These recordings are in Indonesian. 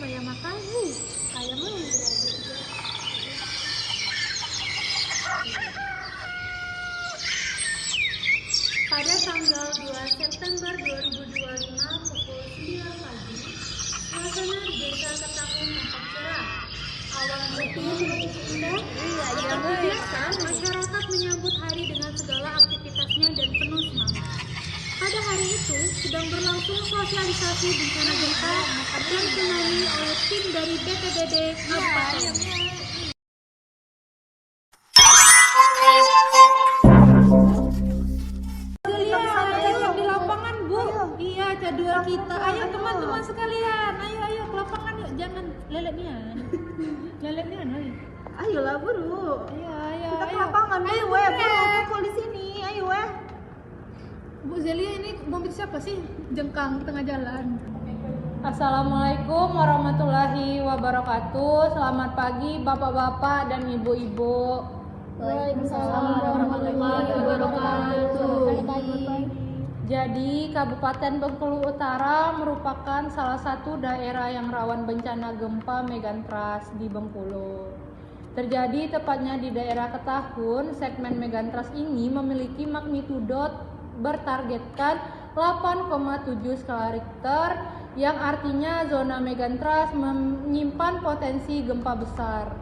ayam makan. Ayamnya pada tanggal 2 September 2025 pukul 9 pagi, suasana di Desa Ketahun tampak cerah. Awan putih indah. Seperti biasa, masyarakat menyambut hari dengan segala aktivitasnya dan penuh semangat. Pada hari itu sedang berlangsung sosialisasi bencana gempa dan tsunami oleh tim dari BPBD Kabupaten. Di lapangan, Bu. Iya, jadwal kita. Ayo teman-teman sekalian, ayo ke lapangan yuk. Jangan lelet-nian. Lelet-nian, ayo. Ayolah buru. Ayo. Kita ke lapangan. Ayo weh, kumpul di sini. Ayo weh. Bu Zelia, ini mobil siapa sih? Jengkang tengah jalan. Assalamualaikum warahmatullahi wabarakatuh. Selamat pagi bapak-bapak dan ibu-ibu. Waalaikumsalam warahmatullahi wabarakatuh. Selamat pagi. Jadi Kabupaten Bengkulu Utara merupakan salah satu daerah yang rawan bencana gempa megatrust di Bengkulu. Terjadi tepatnya di daerah Ketahun. Segmen megatrust ini memiliki magnitudo bertargetkan 8,7 skala Richter, yang artinya zona megatrust menyimpan potensi gempa besar.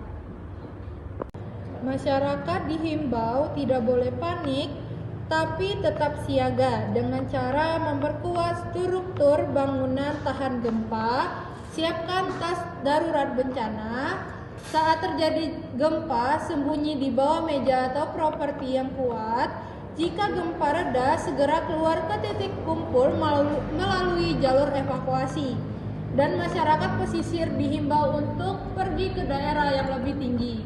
Masyarakat dihimbau tidak boleh panik, tapi tetap siaga dengan cara memperkuat struktur bangunan tahan gempa, siapkan tas darurat bencana. Saat terjadi gempa, sembunyi di bawah meja atau properti yang kuat. Jika gempa reda, segera keluar ke titik kumpul melalui jalur evakuasi. Dan masyarakat pesisir dihimbau untuk pergi ke daerah yang lebih tinggi.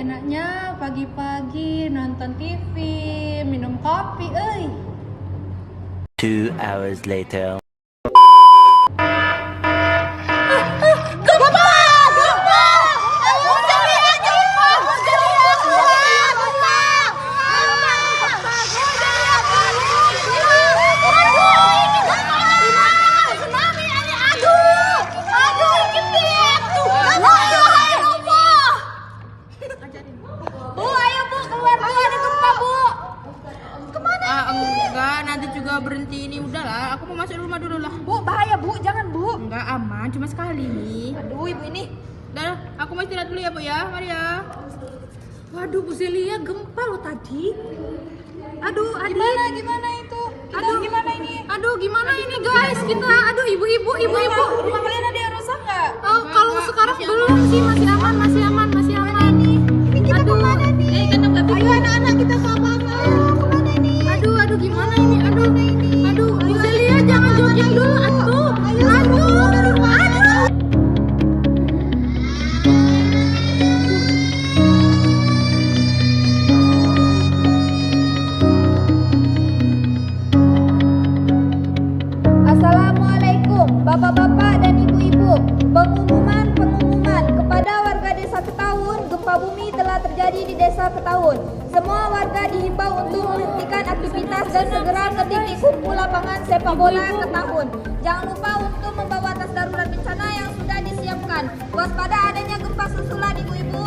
Enaknya pagi-pagi nonton TV, minum kopi, 2 hours later. Enggak, nanti juga berhenti ini. Udahlah, aku mau masuk rumah dulu lah. Bu, bahaya Bu, jangan Bu. Enggak, aman, cuma sekali nih. Aduh, ibu ini. Udah, aku mau istirahat dulu ya Bu ya. Mari ya. Waduh, Bu Zelia, gempa loh tadi. Aduh, Adit. Gimana itu? Aduh, gimana ini? Aduh, gimana ini guys? Kita, aduh ibu-ibu. Rumah kalian ada yang rusak nggak? Oh, kalau sekarang belum sih, masih aman. Ini kita Aduh. kemana nih? Ayo anak-anak kita ke lapangan. Kemana nih? Aduh, gimana ini? Aduh, Bu Zelia jangan jogging dulu, aduh. Assalamualaikum Bapak-bapak dan Ibu-ibu. Pengumuman kepada warga Desa Ketahun, gempa bumi telah terjadi di Desa Ketahun. Semua warga dihimbau untuk menghentikan aktivitas dan segera ke titik kumpul lapangan sepak bola Ketahun. Jangan lupa untuk membawa tas darurat bencana yang sudah disiapkan. Waspada adanya gempa susulan, Ibu-ibu.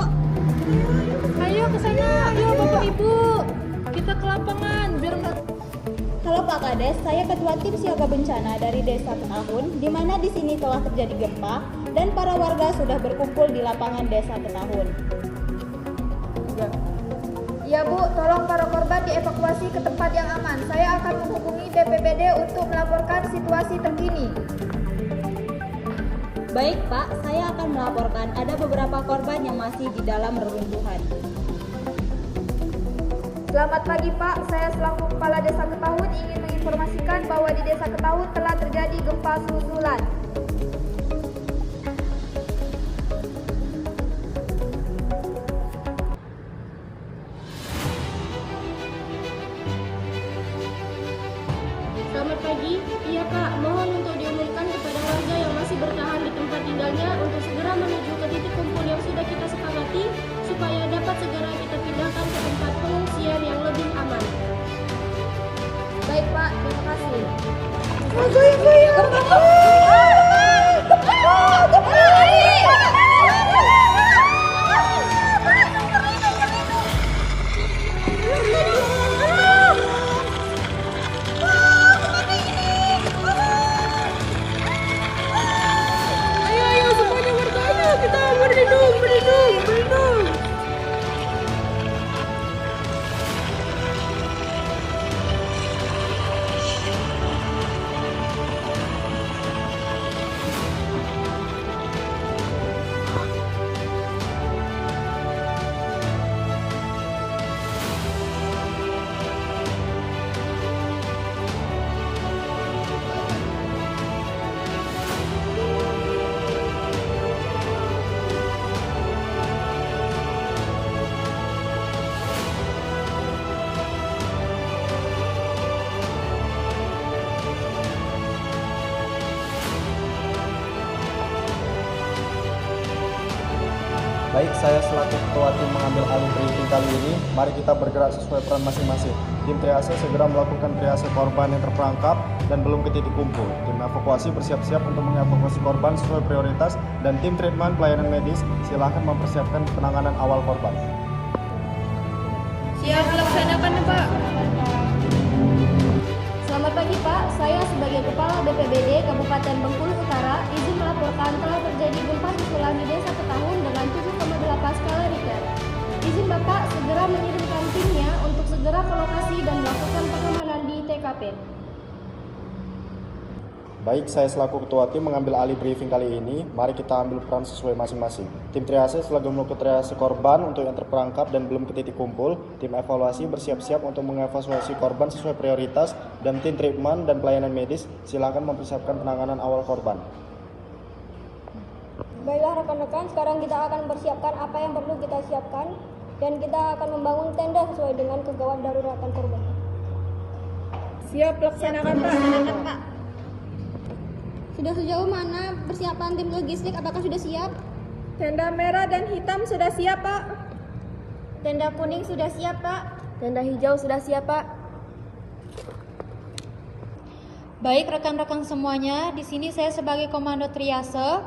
Ayo ke sana, ayo Bapak Ibu. Kita ke lapangan biar Halo Pak Kades, saya Ketua Tim Siaga Bencana dari Desa Ketahun, di mana di sini telah terjadi gempa dan para warga sudah berkumpul di lapangan Desa Ketahun. Ya Bu, tolong para korban dievakuasi ke tempat yang aman. Saya akan menghubungi BPBD untuk melaporkan situasi terkini. Baik Pak, saya akan melaporkan ada beberapa korban yang masih di dalam reruntuhan. Selamat pagi Pak, saya selaku Kepala Desa Ketahun ingin menginformasikan bahwa di Desa Ketahun telah terjadi gempa susulan. Selamat pagi. Iya Pak, mohon untuk diumumkan kepada warga yang masih bertahan di tempat tinggalnya untuk segera menuju ke titik kumpul yang sudah kita sepakati supaya dapat segera kita pindahkan ke tempat pengungsian yang lebih aman. Baik Pak, terima kasih. Ayo semuanya warganya, kita berlindung. Baik, saya selaku ketua tim mengambil alih briefing kali ini. Mari kita bergerak sesuai peran masing-masing. Tim triase segera melakukan triase korban yang terperangkap dan belum ke titik kumpul. Tim evakuasi bersiap-siap untuk mengevakuasi korban sesuai prioritas, dan tim treatment pelayanan medis silakan mempersiapkan penanganan awal korban. Siap laksanakan Pak. Selamat pagi Pak, saya sebagai Kepala BPBD Kabupaten Bengkulu Utara izin melaporkan telah terjadi gempa susulan di Desa Ketahun dengan 7,8 skala Richter. Izin Bapak segera mengirimkan timnya untuk segera ke lokasi dan melakukan pengamanan di TKP. Baik, saya selaku ketua tim mengambil alih briefing kali ini. Mari kita ambil peran sesuai masing-masing. Tim triase selalu melakukan triase korban untuk yang terperangkap dan belum ke titik kumpul. Tim evaluasi bersiap-siap untuk mengevakuasi korban sesuai prioritas, dan tim treatment dan pelayanan medis silakan mempersiapkan penanganan awal korban. Baiklah rekan-rekan, sekarang kita akan mempersiapkan apa yang perlu kita siapkan dan kita akan membangun tenda sesuai dengan kegawat daruratan korban. Siap laksanakan Pak. Sudah sejauh mana persiapan tim logistik? Apakah sudah siap? Tenda merah dan hitam sudah siap Pak. Tenda kuning sudah siap Pak. Tenda hijau sudah siap Pak. Baik rekan-rekan semuanya, di sini saya sebagai komando triase.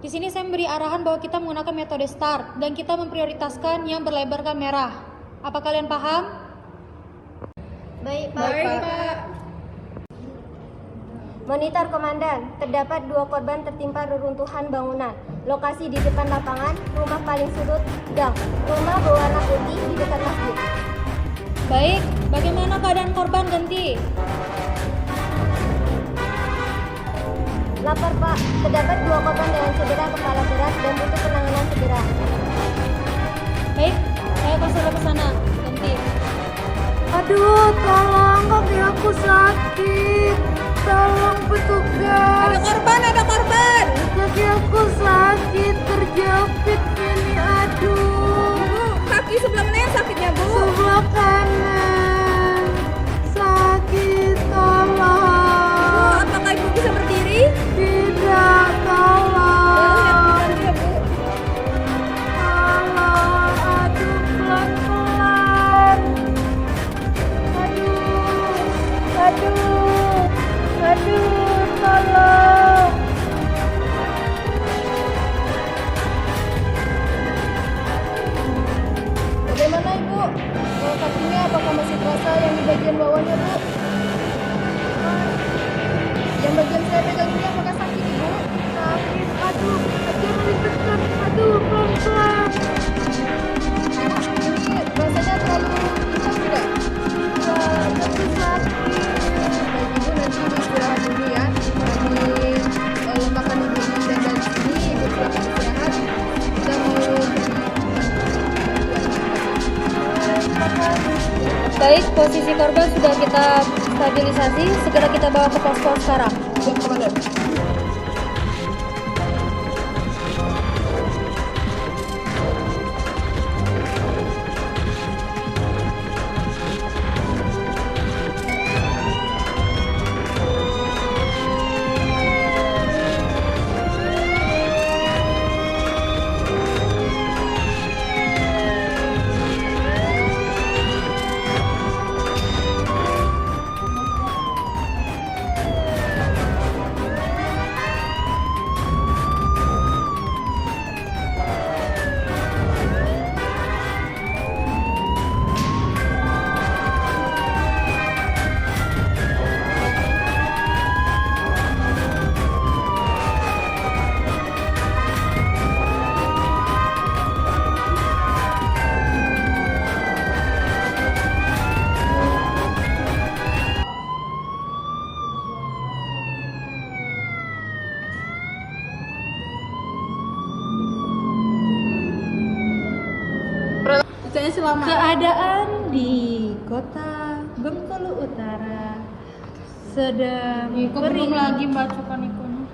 Di sini saya memberi arahan bahwa kita menggunakan metode START dan kita memprioritaskan yang berlebarkan merah. Apa kalian paham? Baik Pak. Pak. Monitor Komandan, terdapat 2 korban tertimpa reruntuhan bangunan. Lokasi di depan lapangan, rumah paling sudut, gang. Rumah berwarna putih di dekat masjid. Baik, bagaimana keadaan korban Ganti? Lapor Pak, terdapat 2 korban dengan cedera kepala berat dan butuh penanganan segera. Baik, saya konsul ke sana. Ganti. Aduh, tolong kaki aku sakit. Tolong petugas. Ada korban. Kaki aku sakit, terjepit ini. Aduh. Kaki sebelah mana yang sakitnya, Bu? Sebelah kanan. Sakit, tolong. Apakah Ibu bisa berdiri? Tidak, tolong. Tolong, aduh, pelan-pelan. Aduh, tolong. Bagaimana Ibu? Kakinya apakah masih terasa yang di bagian bawahnya Bu? Yang bagian saya pegang ini apakah sakit Ibu? Sakit, aduh, lebih dekat, aduh, pelan-pelan. Ini rasanya terlalu kencang tidak? Tapi sakit. Ibu nanti istirahat dulu ya. Kami letakkan Ibu di tenda di sini, Ibu silakan istirahat. Kita mau Baik, posisi korban sudah kita stabilisasi. Segera kita bawa ke posko sekarang. Siap, Komandan. Keadaan di kota Bengkulu Utara sedang Belum lagi bacakan ikonnya.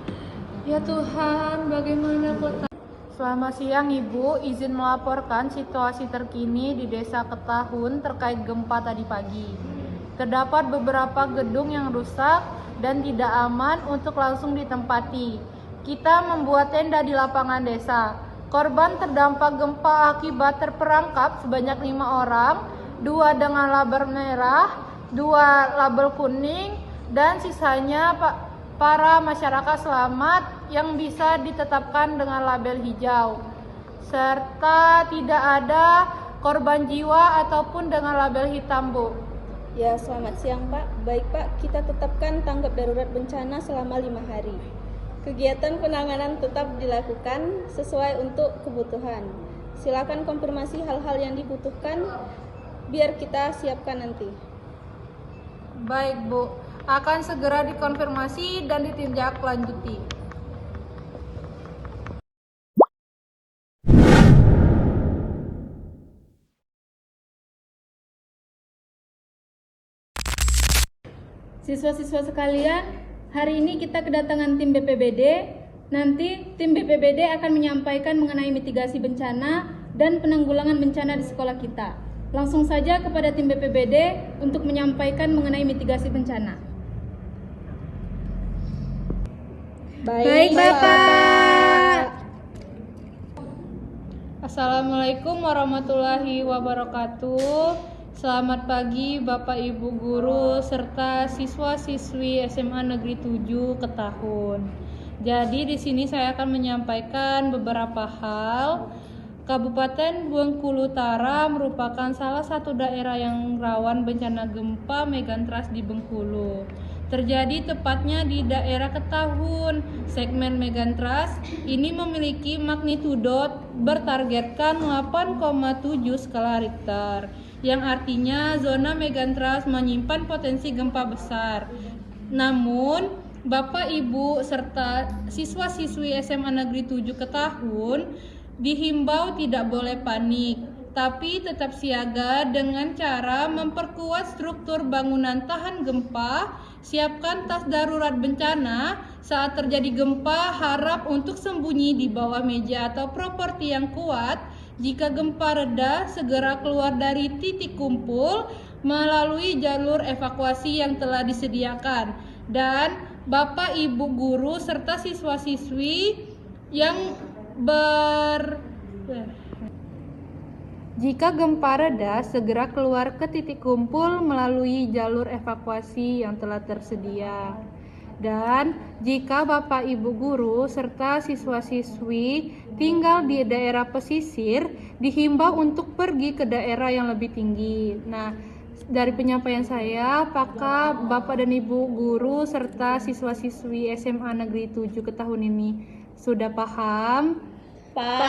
Ya Tuhan, bagaimana kota? Selamat siang Ibu, izin melaporkan situasi terkini di Desa Ketahun terkait gempa tadi pagi. Terdapat beberapa gedung yang rusak dan tidak aman untuk langsung ditempati. Kita membuat tenda di lapangan desa. Korban terdampak gempa akibat terperangkap sebanyak 5 orang, 2 dengan label merah, 2 label kuning, dan sisanya para masyarakat selamat yang bisa ditetapkan dengan label hijau. Serta tidak ada korban jiwa ataupun dengan label hitam, Bu. Ya, selamat siang Pak. Baik Pak, kita tetapkan tanggap darurat bencana selama 5 hari. Kegiatan penanganan tetap dilakukan sesuai untuk kebutuhan. Silakan konfirmasi hal-hal yang dibutuhkan biar kita siapkan nanti. Baik, Bu. Akan segera dikonfirmasi dan ditindaklanjuti. Siswa-siswa sekalian, hari ini kita kedatangan tim BPBD. Nanti tim BPBD akan menyampaikan mengenai mitigasi bencana dan penanggulangan bencana di sekolah kita. Langsung saja kepada tim BPBD untuk menyampaikan mengenai mitigasi bencana. Baik Bapak. Assalamualaikum warahmatullahi wabarakatuh. Selamat pagi Bapak Ibu guru serta siswa-siswi SMA Negeri 7 Ketahun. Jadi di sini saya akan menyampaikan beberapa hal. Kabupaten Bengkulu Utara merupakan salah satu daerah yang rawan bencana gempa megatrust di Bengkulu. Terjadi tepatnya di daerah Ketahun. Segmen megatrust ini memiliki magnitudo bertargetkan 8,7 skala Richter, yang artinya zona megatrust menyimpan potensi gempa besar. Namun, Bapak Ibu serta siswa-siswi SMA Negeri 7 Ketahun dihimbau tidak boleh panik, tapi tetap siaga dengan cara memperkuat struktur bangunan tahan gempa, siapkan tas darurat bencana. Saat terjadi gempa, harap untuk sembunyi di bawah meja atau properti yang kuat. Jika gempa reda, segera keluar dari titik kumpul melalui jalur evakuasi yang telah disediakan. Dan Bapak Ibu guru serta siswa-siswi yang Jika gempa reda, segera keluar ke titik kumpul melalui jalur evakuasi yang telah tersedia. Dan jika Bapak Ibu guru serta siswa-siswi tinggal di daerah pesisir, dihimbau untuk pergi ke daerah yang lebih tinggi. Nah, dari penyampaian saya, apakah Bapak dan Ibu guru serta siswa-siswi SMA Negeri 7 Ketahun ini sudah paham? Paham.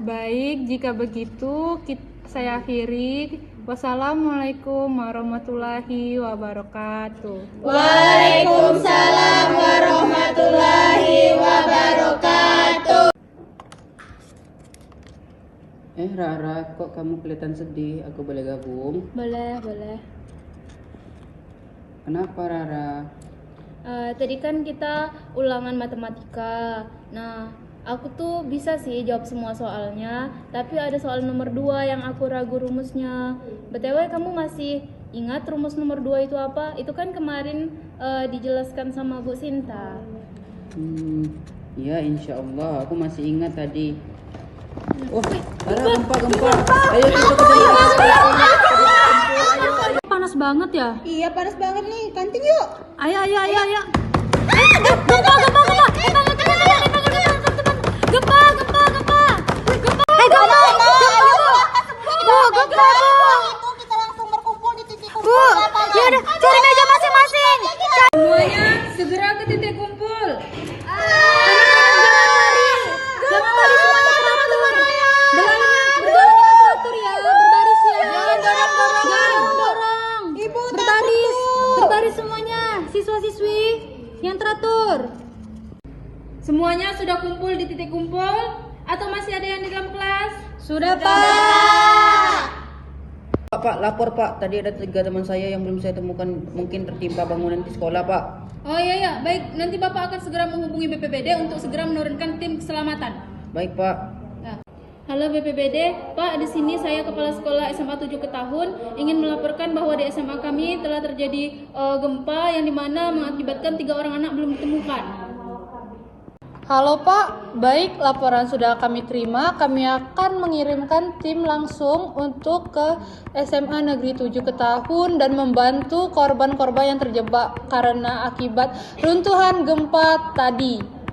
Baik, jika begitu saya akhiri. Wassalamualaikum warahmatullahi wabarakatuh. Waalaikumsalam warahmatullahi wabarakatuh. Rara, kok kamu kelihatan sedih? Aku boleh gabung? Boleh. Kenapa Rara? Tadi kan kita ulangan matematika. Nah, aku tuh bisa sih jawab semua soalnya, tapi ada soal nomor 2 yang aku ragu rumusnya. BTW, kamu masih ingat rumus nomor 2 itu apa? Itu kan kemarin dijelaskan sama Bu Sinta. Ya, insya Allah aku masih ingat tadi. Rara, gempa. Ayo kita ke dalam. Panas banget ya? Iya, panas banget nih. Kantin yuk. Ayo. Kita langsung berkumpul di titik kumpul. Yaudah, cari meja masing-masing. Semuanya segera ke titik kumpul. Jangan lari semuanya teratur. Teratur ya, berbaris ya. Jangan dorong. Ibu Berbaris semuanya, siswa-siswi yang teratur. Semuanya sudah kumpul di titik kumpul atau masih ada yang di dalam kelas? Sudah, Pak. Pak, lapor Pak. Tadi ada 3 teman saya yang belum saya temukan, mungkin tertimpa bangunan di sekolah Pak. Oh iya, baik. Nanti Bapak akan segera menghubungi BPBD untuk segera menurunkan tim keselamatan. Baik Pak. Halo BPBD, Pak, di sini saya Kepala Sekolah SMA 7 Ketahun ingin melaporkan bahwa di SMA kami telah terjadi gempa yang dimana mengakibatkan 3 orang anak belum ditemukan. Halo Pak, baik, laporan sudah kami terima. Kami akan mengirimkan tim langsung untuk ke SMA Negeri 7 Ketahun dan membantu korban-korban yang terjebak karena akibat runtuhan gempa tadi.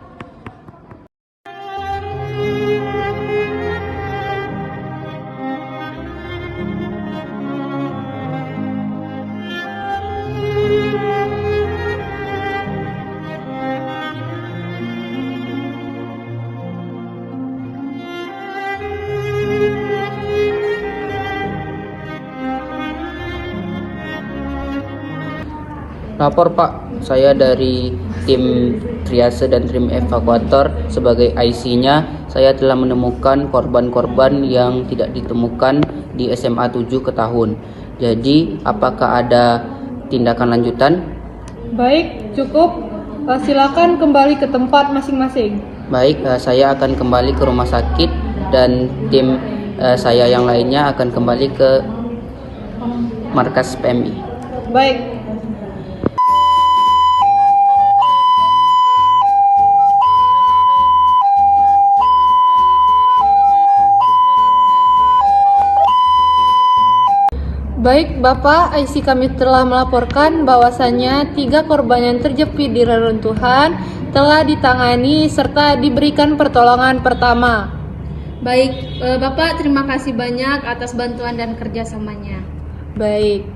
Lapor Pak, saya dari tim triase dan tim evakuator sebagai IC-nya. Saya telah menemukan korban-korban yang tidak ditemukan di SMA 7 Ketahun. Jadi, apakah ada tindakan lanjutan? Baik, cukup. Silakan kembali ke tempat masing-masing. Baik, saya akan kembali ke rumah sakit dan tim saya yang lainnya akan kembali ke markas PMI. Baik. Baik Bapak, IC kami telah melaporkan bahwasannya 3 korban yang terjepit di reruntuhan telah ditangani serta diberikan pertolongan pertama. Baik, Bapak terima kasih banyak atas bantuan dan kerjasamanya. Baik.